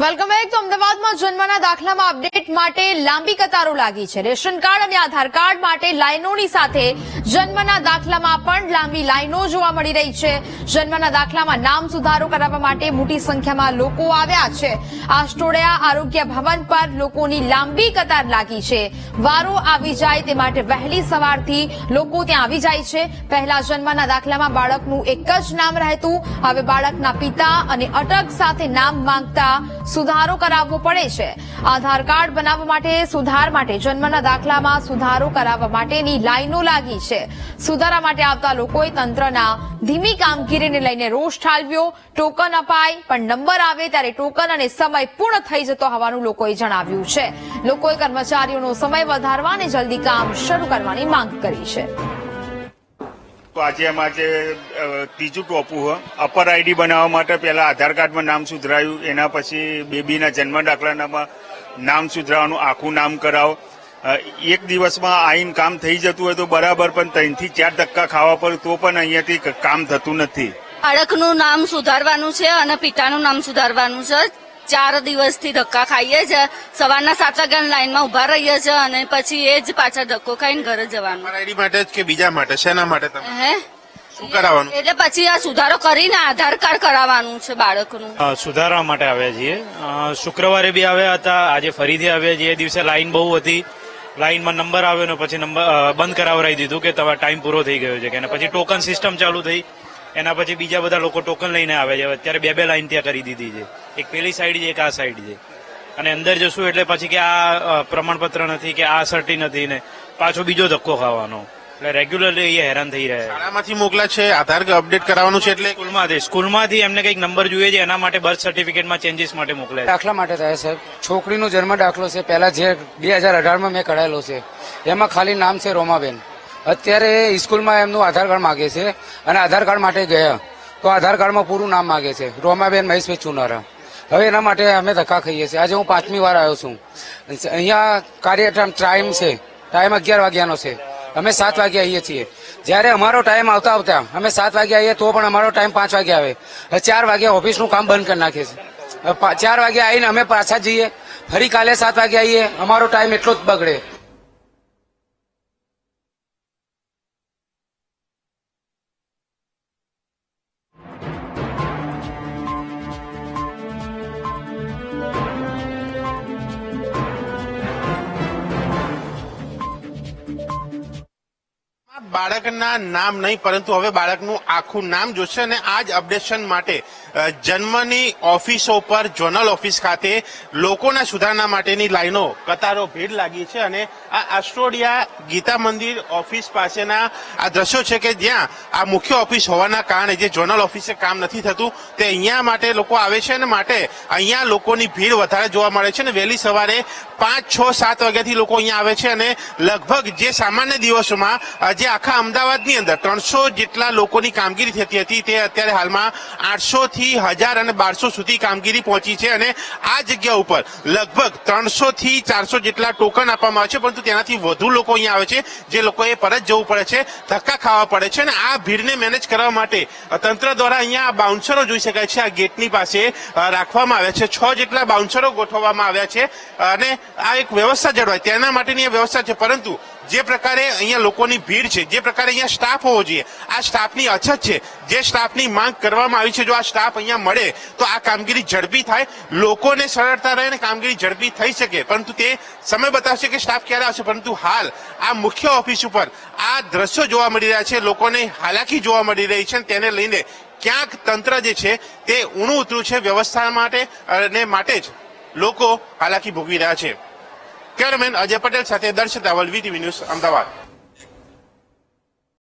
Welcome back. તો અમદાવાદમાં જન્મના દાખલામાં અપડેટ માટે લાંબી કતારો લાગી છે। રેશન કાર્ડ અને આધાર કાર્ડ માટે લાઈનોની સાથે જન્મના દાખલામાં પણ લાંબી લાઈનો જોવા મળી રહી છે। જન્મના દાખલામાં નામ સુધારો કરાવવા માટે મોટી સંખ્યામાં લોકો આવ્યા છે। આસ્ટોડિયા આરોગ્ય ભવન પર લોકોની લાંબી કતાર લાગી છે। વારો આવી જાય તે માટે વહેલી સવારથી લોકો ત્યાં આવી જાય છે। પહેલા જન્મના દાખલામાં બાળકનું એક જ નામ રહેતું, હવે બાળકના પિતા અને અટક સાથે નામ માંગતા સુધારો કરાવવો પડે છે। આધાર કાર્ડ બનાવવા માટે સુધાર માટે જન્મના દાખલામાં સુધારો કરાવવા માટેની લાઈનો લાગી છે। સુધારા માટે આવતા લોકોએ તંત્રના ધીમી કામગીરીને લઈને રોષ ઠાલવ્યો। ટોકન અપાય પણ નંબર આવે ત્યારે ટોકન અને સમય પૂર્ણ થઈ જતો હોવાનું લોકોએ જણાવ્યું છે। લોકોએ કર્મચારીઓનો સમય વધારવા અને જલ્દી કામ શરૂ કરવાની માંગ કરી છે। તો આજે એમાં જે ત્રીજું ટોપું અપર આઈડી બનાવવા માટે પહેલા આધાર કાર્ડમાં નામ સુધરાયું, એના પછી બેબીના જન્મ દાખલાનામાં નામ સુધરાવાનું, આખું નામ કરાવો। એક દિવસમાં આઈને કામ થઈ જતું હોય તો બરાબર, પણ 3 થી 4 ધક્કા ખાવા પડે તો પણ અહીંયાથી કામ થતું નથી। બાળકનું નામ સુધારવાનું છે અને પિતાનું નામ સુધારવાનું છે। 4 દિવસથી ધક્કા ખાઈએ છે। સવારના 7 વાગ્યાની લાઈનમાં ઉભા રહીએ છીએ અને પછી એ જ પાછા ધક્કો ખાઈને ઘરે જવાનું। આઈડી માટે જ કે બીજા માટે? શેના માટે તમે હે શું કરાવવાનું? એટલે પછી આ સુધારો કરીને આધાર કાર્ડ કરાવવાનું છે બાળકનું। સુધારવા માટે આવ્યા છીએ। શુક્રવારે બી આવ્યા હતા, આજે ફરીથી આવ્યા છીએ। એ દિવસે લાઈન બહુ હતી, લાઈનમાં નંબર આવ્યો ને પછી નંબર બંધ કરાવરાઈ દીધું કે તમારો ટાઈમ પૂરો થઈ ગયો છે, કે પછી ટોકન સિસ્ટમ ચાલુ થઈ। એના પછી બીજા બધા લોકો ટોકન લઈને આવે છે। અત્યારે 2 લાઈન ત્યાં કરી દીધી છે, એક પેલી સાઈડ છે, એક આ સાઈડ છે। અને અંદર જશું એટલે પછી કે આ પ્રમાણપત્ર નથી, કે આ સર્ટી નથી, ને પાછો બીજો ધક્કો ખાવાનો। એટલે રેગ્યુલરલી એ હેરાન થઈ રહ્યા છે। શાળામાંથી મોકલા છે, આધાર કાર્ડ અપડેટ કરાવવાનું છે, એટલે સ્કૂલમાંથી એમને કંઈક નંબર જોઈએ છે, એના માટે બર્થ સર્ટિફિકેટમાં ચેન્જીસ માટે મોકલે છે। દાખલા માટે થાય સાહેબ। છોકરીનો જન્મ દાખલો છે, પહેલા જે 2018માં મેં કઢાયેલો છે, એમાં ખાલી નામ છે રોમાબેન। અત્યારે સ્કૂલમાં એમનું આધાર કાર્ડ માગે છે અને આધાર કાર્ડ માટે ગયા તો આધાર કાર્ડમાં પૂરું નામ માગે છે, રોમાબેન મહેશભાઈ ચુનારા। હવે એના માટે અમે ધક્કા ખાઈએ છીએ। આજે હું 5મી વાર આવ્યો છું। અહીંયા કાર્યક્રમ ટાઈમ છે, ટાઈમ 11 વાગ્યાનો છે, અમે 7 વાગે આવીએ છીએ। જયારે અમારો ટાઈમ આવતા આવતા અમે 7 વાગે આવીએ તો પણ અમારો ટાઈમ 5 વાગે આવે। 4 વાગે ઓફિસનું કામ બંધ કરી નાખે છે। 4 વાગે આવીને અમે પાછા જઈએ, ફરી કાલે 7 વાગે આવીએ, અમારો ટાઈમ એટલો જ બગડે। બાળકના નામ નહીં પરંતુ હવે બાળકનું આખું નામ જોશે અને આ જ અપડેશન માટે જન્મની ઓફિસો પર ઝોનલ ઓફિસ ખાતે લોકોના સુધારણા માટેની લાઈનો કતારો ભીડ લાગી છે। અને આ આસ્ટોડિયા ગીતા મંદિર ઓફિસ પાસેના આ દ્રશ્યો છે કે જ્યાં આ મુખ્ય ઓફિસ હોવાના કારણે જે ઝોનલ ઓફિસે કામ નથી થતું તે અહીંયા માટે લોકો આવે છે અને માટે અહીંયા લોકોની ભીડ વધારે જોવા મળે છે। અને વહેલી સવારે 5, 6, 7 વાગ્યાથી લોકો અહીંયા આવે છે અને લગભગ જે સામાન્ય દિવસોમાં જે આખા અમદાવાદની અંદર 300 જેટલા લોકોની કામગીરી થતી હતી તે અત્યારે હાલમાં 800 થી 1000 અને 1200 સુધી કામગીરી પહોંચી છે। અને આ જગ્યા ઉપર લગભગ 300 થી 400 જેટલા ટોકન આપવામાં આવે છે, પરંતુ તેનાથી વધુ લોકો અહીંયા આવે છે, જે લોકોએ પરત જવું પડે છે, ધક્કા ખાવા પડે છે। અને આ ભીડને મેનેજ કરવા માટે તંત્ર દ્વારા અહીંયા બાઉન્સરો જોઈ શકાય છે, આ ગેટની પાસે રાખવામાં આવ્યા છે। 6 જેટલા બાઉન્સરો ગોઠવવામાં આવ્યા છે અને આ એક વ્યવસ્થા જળવાય તેના માટેની વ્યવસ્થા છે। પરંતુ જે પ્રકારે અહીંયા લોકોની ભીડ છે, જે પ્રકારે અહીંયા સ્ટાફ હોવો જોઈએ, આ સ્ટાફની અછત છે। જે સ્ટાફની માંગ કરવામાં આવી છે, જો આ સ્ટાફ અહીંયા મળે તો આ કામગીરી ઝડપી થાય, લોકોને સરળતા રહે અને કામગીરી ઝડપી થઈ શકે। પરંતુ તે સમય બતાવશે કે સ્ટાફ ક્યારે આવશે। પરંતુ હાલ આ મુખ્ય ઓફિસ ઉપર આ દ્રશ્યો જોવા મળી રહ્યા છે, લોકોને હાલાકી જોવા મળી રહી છે। તેને લઈને ક્યાંક તંત્ર જે છે તે ઊણું ઉતર્યું છે વ્યવસ્થા માટે અને માટે જ લોકો હાલાકી ભોગવી રહ્યા છે। કેમેરામેન અજય પટેલ સાથે દર્શક રાવલ, વીટીવી ન્યૂઝ, અમદાવાદ।